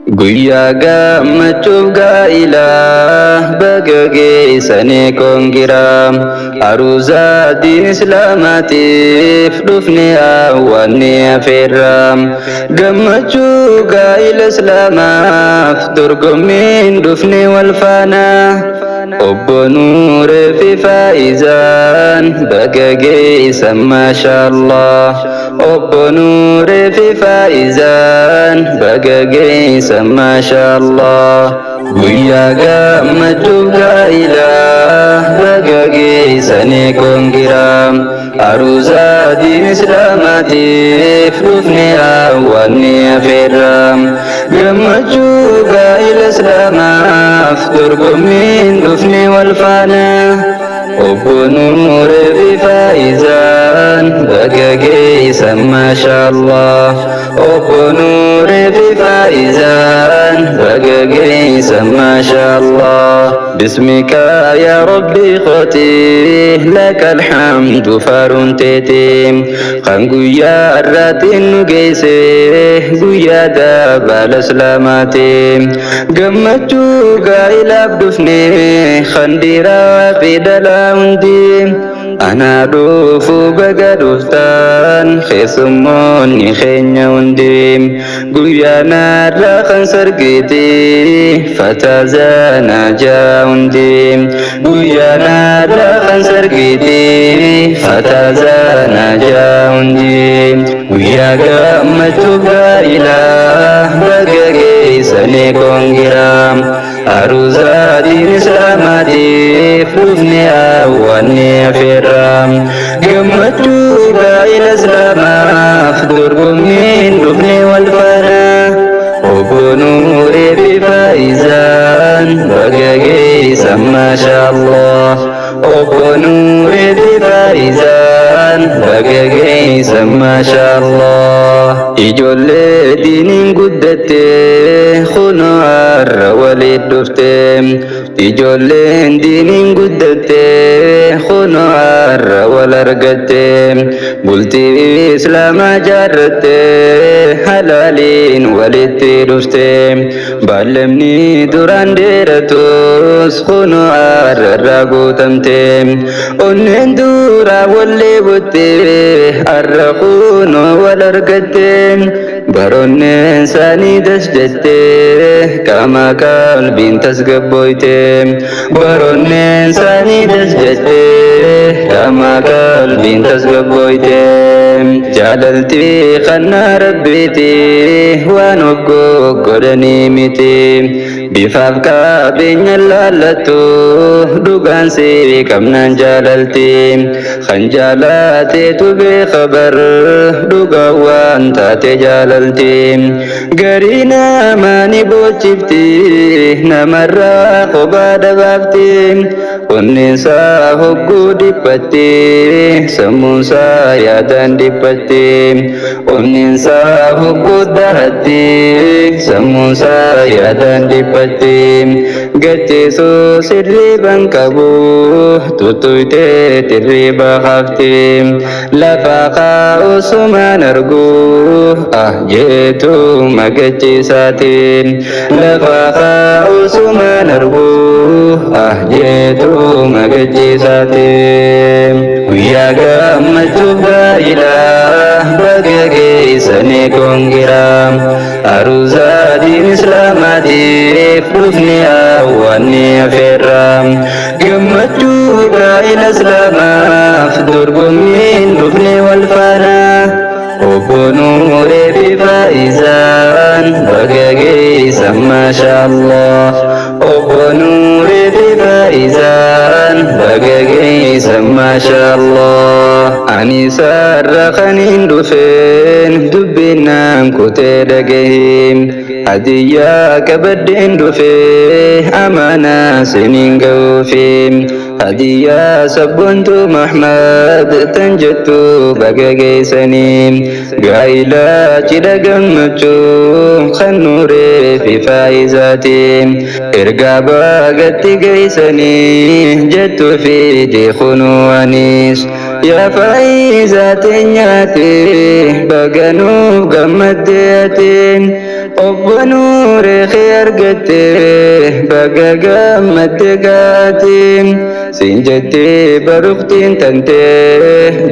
Guyyaa gammachuuf gaa'ilaa baga geessanii kongiraa aruuza diin islaamaatiif dhufne awwaanne afeerraa gammachuu gaa'ila islaamaaf dorgommiin dhufne wal faanaa obbo Nuuree fi Faayizaan baga geessan maashaallah obbo Nuuree fi Faayizaan baga geessan maashaallah guyyaa gammachuuf gaa'ilaa baga geessanii kongiraa aruuza diin islaamaatiif dhufne awwaanne afeerraa gammachuu gaa'ila islaamaaf dorgommiin dhufne wal faanaa obbo Nuuree fi Faayizaan baga geessan maashaallah obbo Nuuree fi Faayizaan baga geessan maashaallah باسمك يا ربي خوتي لك الحمد فارنتيتي خنقويا الراتين نقيسي قويا دابا الاسلاماتي قمتو قايلة بدفني خنديرا في دلاوندي أنا دوفو بقى دوفتان خيسموني خينيا ونديم قويا نارا خنسر قيتي فتازانا جاونديم قويا نارا خنسر قيتي فتازانا جاونديم قويا قمتو قايلة بقى قيساني كونجرام aruuza diin islaamaatiif dhufne awwaanne afeerraa gammachuu gaa'ila islaamaaf dorgommiin dhufne wal faanaa obbo Nuuree fi Faayizaan baga geessan maashaallah obbo Nuuree fi Faayizaan baga geessan maashaallah ijoollee diiniin guddatte kunoo har'a waliin dhufte ijoolleen diiniin guddatte kunoo har'a wal argatte bultii islaamaa jaarratte halaaliin walitti dhufte baallamni duraan dheeratus kunoo har'a irraa guutamte onneen duraa wallee botte har'a kunoo wal argatte baroonneen isaanii dasjette qaama qalbiin tasgabboyte baroonneen isaanii dasjette qaama qalbiin tasgabboyte jaalalti kannaa rabbiiti waan oggodhanii miti bifaaf qabeenya laallattu dhugaan si qabnaan jaalalti kan jaalateetu beeka bar dhugaa waan taate jaalalti garii namaani bochifti namarraa kophaa dabaafti onneensaa hogguu dhiphatti sammuunsaa yaadaan dhiphatti onneensaa hogguu dahatti sammuunsaa yaadaan dhiphatti gacheesoo sirriiban qabu tuttuytee tirriiba hafti lafa kaa'usumaan argu jeetu magachiisaatiin lafa kaa'usumaan argu jeetu magachiisaatiin guyyaa gammachuuf gaa'ilaa baga geessanii kongiraa aruuza diin islaamaatiif dhufne awwaanne afeerraa gammachuu gaa'ila islaamaaf dorgommiin dhufne wal faanaa obbo Nuuree fi Faayizaan baga geessan maashaallah obbo Nuuree fi Faayizaan baga geessan maashaallah ani sarra kaniin dhufeen dubbinaan kutee dhagahim hadiyyaa qabaddeen dhufee amaanaa siniin ga'uufi hadiyyaa sabbontu Mahmad tan jettu baga geessanii gaa'ila cidha gammachuu kan Nuuree fi Faayizaati ergaa bagatti geessanii jettuu fi jeekunuwaanis yaa Faayizaati nyaate baganuuf gammaddee atiin obbonuure khiyargatte bagaga maddegaati sinjette baruktin tante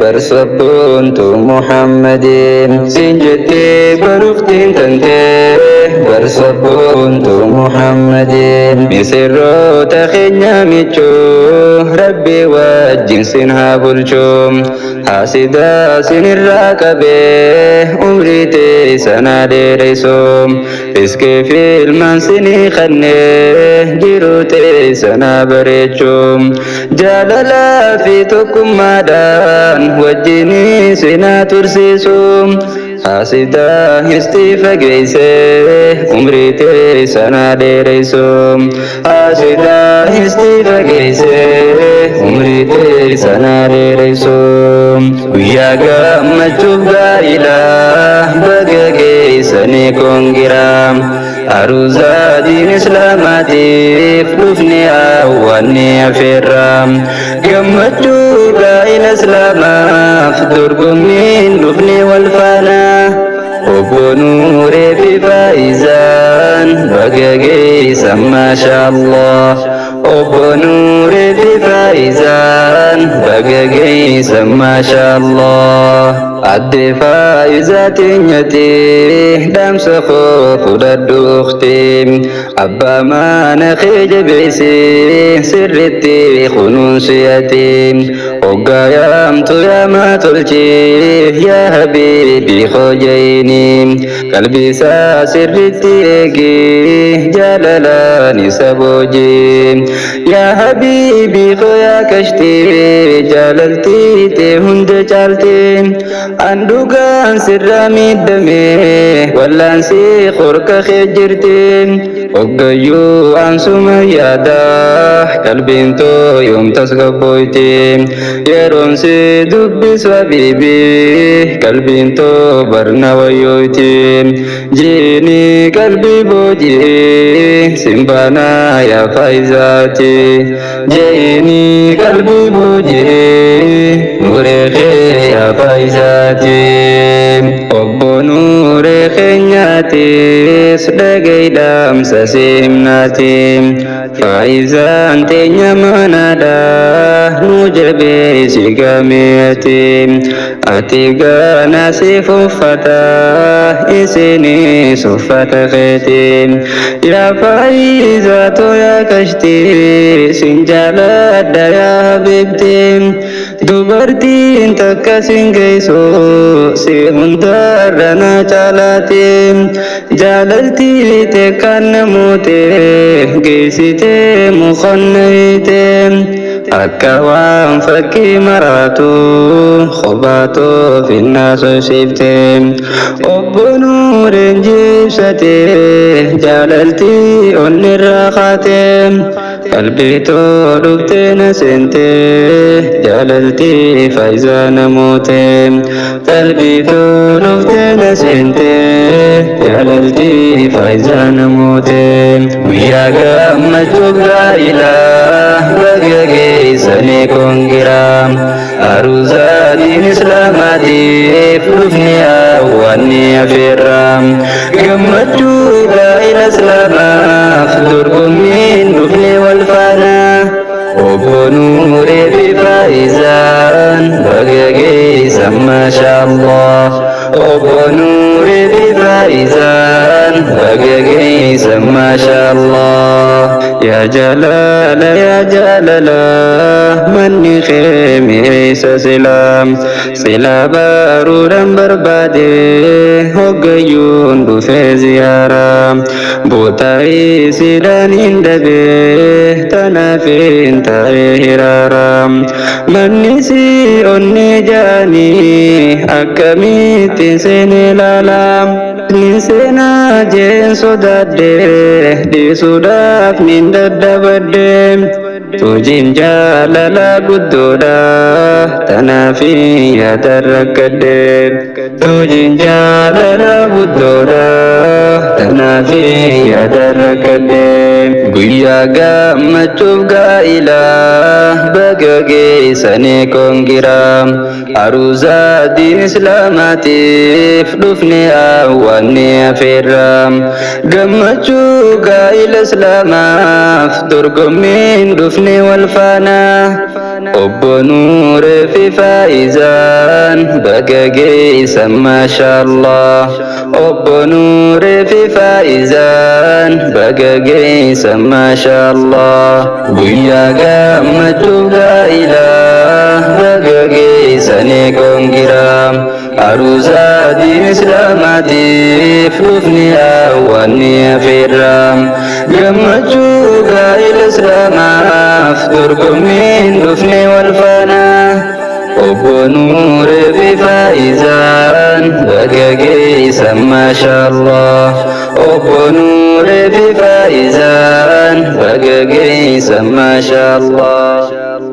barsabuntu Muhammadin sinjette baruktin tante barsabuntu Muhammadin misirro takhenya micho rabbi wajjin sinha bulchum hasida sinirra kabe umrite sanade reisum iske filman sini khanne jirute sana barechum jalala fi tukumadan wajini sina tursisum hasida istifa geise umrite sana dereisum hasida istifa geise umrite sana dereisum wiyaga machuga ilah bagage sani kongiram aruza din islamati flufni awani afiram gammachuga ila islama fdurgumin dufni walfana وبنور في فايزان بقاقي ما شاء الله وبنور في فايزان بقاقي ما شاء الله عد فايزات نيتي دام سخوف ودد اختي أبا ما نخيج بيسي سرتي خنوسيتي وقايمت يا ما تلجي يا حبيبي خوجيني قلبي سرتي جلالاني سبوجي يا حبيبي خويا كشتي جلالتي تهند جالتي أندوغان سرامي دمي والانسي خورك خجرتي وقايو أنسوما يادا قلبي انتو يوم تسقبويتي يرونسي دبس وبيبي قلبي انتو برنا ويوتي جيني قلبي بوجي سمبانا يا فايزاتي جيني قلبي بوجي نوري يا فايزاتي obbo nuure keenyaatis dhagaydhaam sasimnaatim faayizaan teenya manaadha nu jabeesi gameetim ati gaanasiif uffata isinis uffata keetim yaa faayizaato yaa kashti sin jaaladha yaa habibtim dubartiin takka sin geessu si hundarrana caalatiin jaalaltii teekkaan namoota geessite mukannayte akka waan fakkii maraatu qobaatoo finnaa sosifte obbo nuureen jibsate jaalaltii onnirraa kaate qalbii too dhufte na seente jaalaltii faayizaa namoote qalbii too dhufte na seente jaalaltii faayizaa namoote guyyaa gammachuu gaa'ilaa baga geessanii kongiraa aruuzaatiin islaamaatiif dhufni awwaanni afeerraa gammachuu gaa'ila islaamaaf dorgommiin dhufni wal faanaa obbo nuuree fi faayizaan baga geessan maashaa Allah obbo nuuree fi faayizaan baga geessan maashaa Allah yaa jaalala manni keemi eessa silaa baaruudhaan barbaade hoggayyuun dhufee ziyaaraa bootaa'ii sidhaan hin dhabee tanaaf hin taa'ee hiraaraa manni si onni jaanii akkamittiin seenee laalaa nin seenaa jeen sodaadde dhiisuudhaaf nin daddabadde tujiin jaalala guddoodha tanaafi yaadarrakkadhe tujiin jaalala guddoodha tanaafi yaadarrakkadhe guyyaa gammachuuf gaa'ilaa baga geessanii kongiraa aruuza diin islaamaatiif dhufne awwaanne afeerraa gammachuu gaa'ila islaamaaf dorgommiin dhufne wal faana obbo Nuuree fi Faayizaan baga geessan maashaallah obbo Nuuree fi Faayizaan baga geessan maashaallah guyyaa gammachuu gaa'ilaa baga geessanii kongiraa aruuza diin islaamaatiif dhufne awwaanne afeerraa gammachuu gaa'ila islaamaaf dorgommiin dhufne wal faana obbo Nuuree fi Faayizaan baga geessan maashaallah obbo Nuuree fi Faayizaan baga geessan maashaallah